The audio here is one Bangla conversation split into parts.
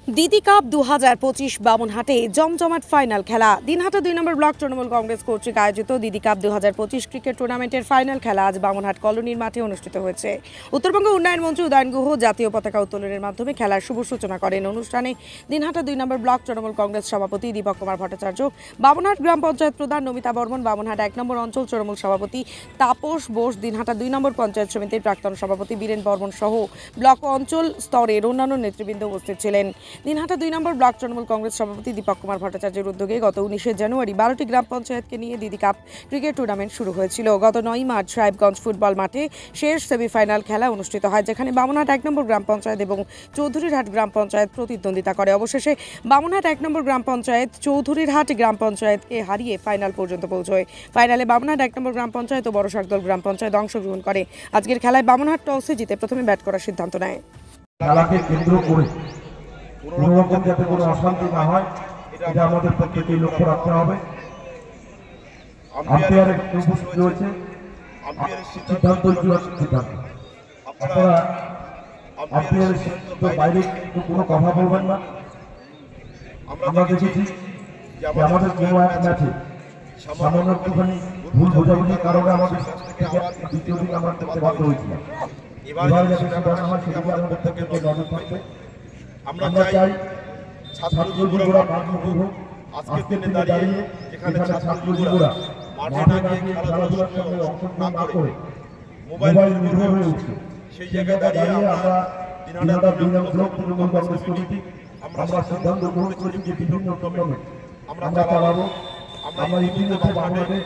দিদি কাপ 2025 বামনহাটে জমজমাট ফাইনাল খেলা। দিনহাটা 2 নম্বর ব্লক তৃণমূল কংগ্রেস কর্তৃক আয়োজিত দিদি কাপ 2025 ক্রিকেট টুর্নামেন্টের ফাইনাল খেলা আজ বামনহাট কলোনির মাঠে অনুষ্ঠিত হয়েছে। উত্তরবঙ্গ উন্নয়ন মন্ত্রী উদয়ন গুহ জাতীয় পতাকা উত্তোলনের মাধ্যমে খেলার শুভ সূচনা করেন। অনুষ্ঠানে দিনহাটা 2 নম্বর ব্লক তৃণমূল কংগ্রেস সভাপতি দীপক কুমার ভট্টাচার্য, বামনহাট গ্রাম পঞ্চায়েত প্রধান নমিতা বর্মন, বামনহাট 1 নম্বর অঞ্চল তৃণমূল সভাপতি তাপস বোস, দিনহাটা 2 নম্বর পঞ্চায়েত সমিতির প্রাক্তন সভাপতি বীরেন বর্মন সহ ব্লক অঞ্চল স্তরের অন্যান্য নেতৃবৃন্দ উপস্থিত ছিলেন। দিনহাটা 2 নম্বর ব্লক তৃণমূল কংগ্রেস সভাপতি দীপক কুমার ভট্টাচার্যের উদ্যোগে গত 19 জানুয়ারি 12টি গ্রাম পঞ্চায়েতকে নিয়ে দিদি কাপ ক্রিকেট টুর্নামেন্ট শুরু হয়েছিল। গত 9 মার্চ সাহেবগঞ্জ ফুটবল মাঠে শেষ সেমিফাইনাল খেলা অনুষ্ঠিত হয়, যেখানে বামনহাট 1 নম্বর গ্রাম পঞ্চায়েত এবং চৌধুরীরহাট গ্রাম পঞ্চায়েত প্রতিদ্বন্দ্বিতা করে। অবশেষে বামনহাট 1 নম্বর গ্রাম পঞ্চায়েত চৌধুরীরহাট গ্রাম পঞ্চায়েতকে হারিয়ে ফাইনাল পর্যন্ত পৌঁছয়। ফাইনালে বামনহাট 1 নম্বর গ্রাম পঞ্চায়েত ও বড় শাকদল গ্রাম পঞ্চায়েত অংশগ্রহণ করে। আজকের খেলায় বামনহাট টসে জিতে প্রথমে ব্যাট করার সিদ্ধান্ত নেয়। খেলাকে কেন্দ্র করে কোনো রকম যাতে কোনো অশান্তি না হয়, এটা আমাদের প্রত্যেকেই লক্ষ্য রাখতে হবে। আম্পায়ারের উপস্থিত রয়েছে, সিদ্ধান্ত সিদ্ধান্ত আপনারা আম্পায়ারের সিদ্ধান্তের বাইরে কোনো কথা বলবেন না। আমরা দেখেছি যে আমাদের কোনো এক ম্যাচে সামান্য একটুখানি ভুল বোঝাবুঝির কারণে আমাদের দ্বিতীয় দিন আমরা করতে বাধ্য হয়েছিলাম। এবার যাতে সেটা না হয় সেদিকে আমাদের থেকে নজর থাকবে। আমরা চাই ছাত্রযুবকরা মাঠমুখী হোক। আজকের দিনে দাঁড়িয়ে যেখানে ছাত্রযুবকরা মাঠে না গিয়ে খেলাধুলার সঙ্গে অংশগ্রহণ না করে মোবাইল নির্ভর হয়ে উঠছে, সেই জায়গায় দাঁড়িয়ে আমরা দিনহাটা 2 নম্বর ব্লক তৃণমূল কংগ্রেস কমিটি আমরা সিদ্ধান্ত গ্রহণ করেছি যে বিভিন্ন টুর্নামেন্ট আমরা চালাবো। আমরা ইতিমধ্যে বাংলাদেশে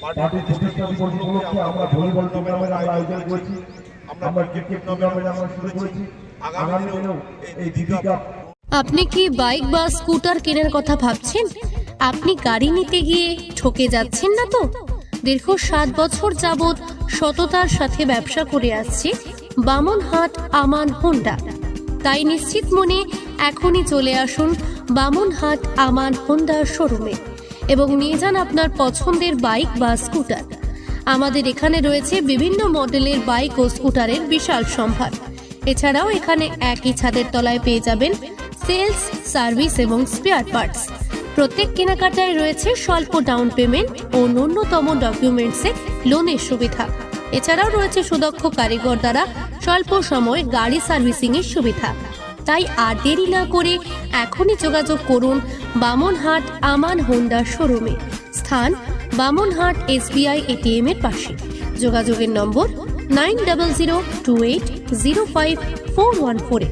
পার্টির প্রতিষ্ঠা দিবস উপলক্ষে আমরা ভলিবল টুর্নামেন্ট আমরা আয়োজন করেছি, আমরা ক্রিকেট টুর্নামেন্ট আমরা শুরু করেছি। আগামী দিনেও এই দিদি কাপ। আপনি কি বাইক বা স্কুটার কেনার কথা ভাবছেন? আপনি গাড়ি নিতে গিয়ে ঠকে যাচ্ছেন না তো? দীর্ঘ 7 বছর যাবৎ সততার সাথে ব্যবসা করে আসছে বামনহাট আমান হোন্ডা। তাই নিশ্চিত মনে এখনই চলে আসুন বামনহাট আমান হোন্ডা শোরুমে এবং নিয়ে যান আপনার পছন্দের বাইক বা স্কুটার। আমাদের এখানে রয়েছে বিভিন্ন মডেলের বাইক ও স্কুটারের বিশাল সম্ভার। এছাড়াও এখানে একই ছাদের তলায় পেয়ে যাবেন সেলস, সার্ভিস এবং স্পেয়ার পার্টস। প্রত্যেক কেনাকাটায় রয়েছে স্বল্প ডাউন পেমেন্ট ও ন্যূনতম ডকুমেন্টসে লোনের সুবিধা। এছাড়াও রয়েছে সুদক্ষ কারিগর দ্বারা স্বল্প সময়ে গাড়ি সার্ভিসিং এর সুবিধা। তাই আর দেরি না করে এখনই যোগাযোগ করুন বামনহাট আমান হোন্ডা শোরুমে। স্থান বামনহাট SBI ATM এর পাশে। যোগাযোগের নম্বর 9002805414।